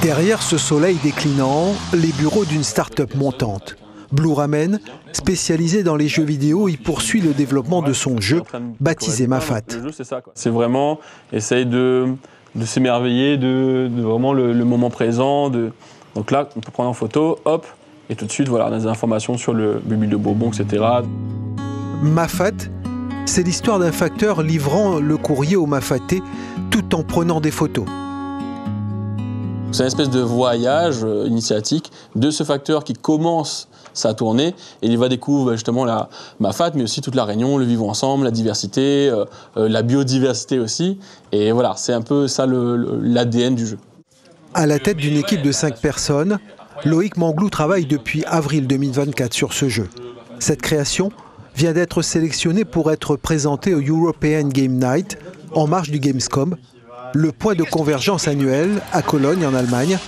Derrière ce soleil déclinant, les bureaux d'une start-up montante. Blue Ramen, spécialisé dans les jeux vidéo, y poursuit le développement de son jeu, baptisé Mafat. C'est vraiment essayer de s'émerveiller de vraiment le moment présent. Donc là, on peut prendre en photo, hop, et tout de suite, voilà, on a des informations sur le bulle de Bourbon, etc. Mafat, c'est l'histoire d'un facteur livrant le courrier au mafaté tout en prenant des photos. C'est une espèce de voyage initiatique de ce facteur qui commence sa tournée et il va découvrir justement la Mafat, mais aussi toute la Réunion, le vivre ensemble, la diversité, la biodiversité aussi. Et voilà, c'est un peu ça l'ADN du jeu. À la tête d'une équipe de 5 personnes, Loïc Manglou travaille depuis avril 2024 sur ce jeu. Cette création vient d'être sélectionnée pour être présentée au European Game Night, en marge du Gamescom, le point de convergence annuel à Cologne en Allemagne,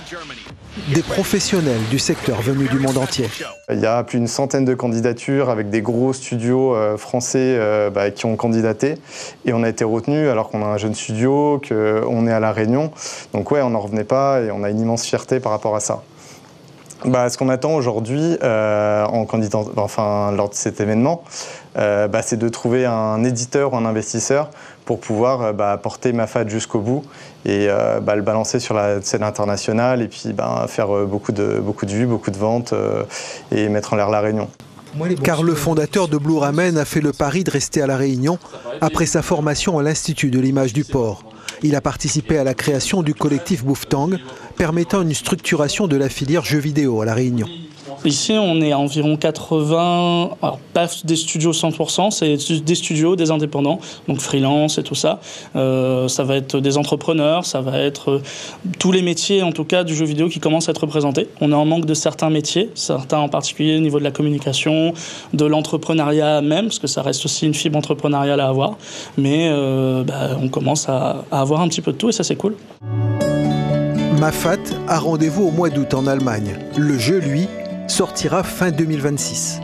des professionnels du secteur venus du monde entier. Il y a plus d'une centaine de candidatures avec des gros studios français qui ont candidaté et on a été retenu alors qu'on a un jeune studio, qu'on est à La Réunion. Donc ouais, on n'en revenait pas et on a une immense fierté par rapport à ça. Ce qu'on attend aujourd'hui lors de cet événement, c'est de trouver un éditeur ou un investisseur pour pouvoir porter Mafat jusqu'au bout et le balancer sur la scène internationale et puis faire beaucoup de vues, beaucoup de ventes et mettre en l'air La Réunion. Car le fondateur de Blue Ramen a fait le pari de rester à La Réunion après sa formation à l'Institut de l'image du port. Il a participé à la création du collectif Bouftang, permettant une structuration de la filière jeux vidéo à La Réunion. Ici, on est à environ 80, alors pas des studios 100%, c'est des studios, des indépendants, donc freelance et tout ça. Ça va être des entrepreneurs, ça va être tous les métiers, en tout cas, du jeu vidéo qui commencent à être représentés. On est en manque de certains métiers, certains en particulier au niveau de la communication, de l'entrepreneuriat même, parce que ça reste aussi une fibre entrepreneuriale à avoir. Mais on commence à avoir un petit peu de tout et ça, c'est cool. Mafat a rendez-vous au mois d'août en Allemagne. Le jeu, lui, sortira fin 2026.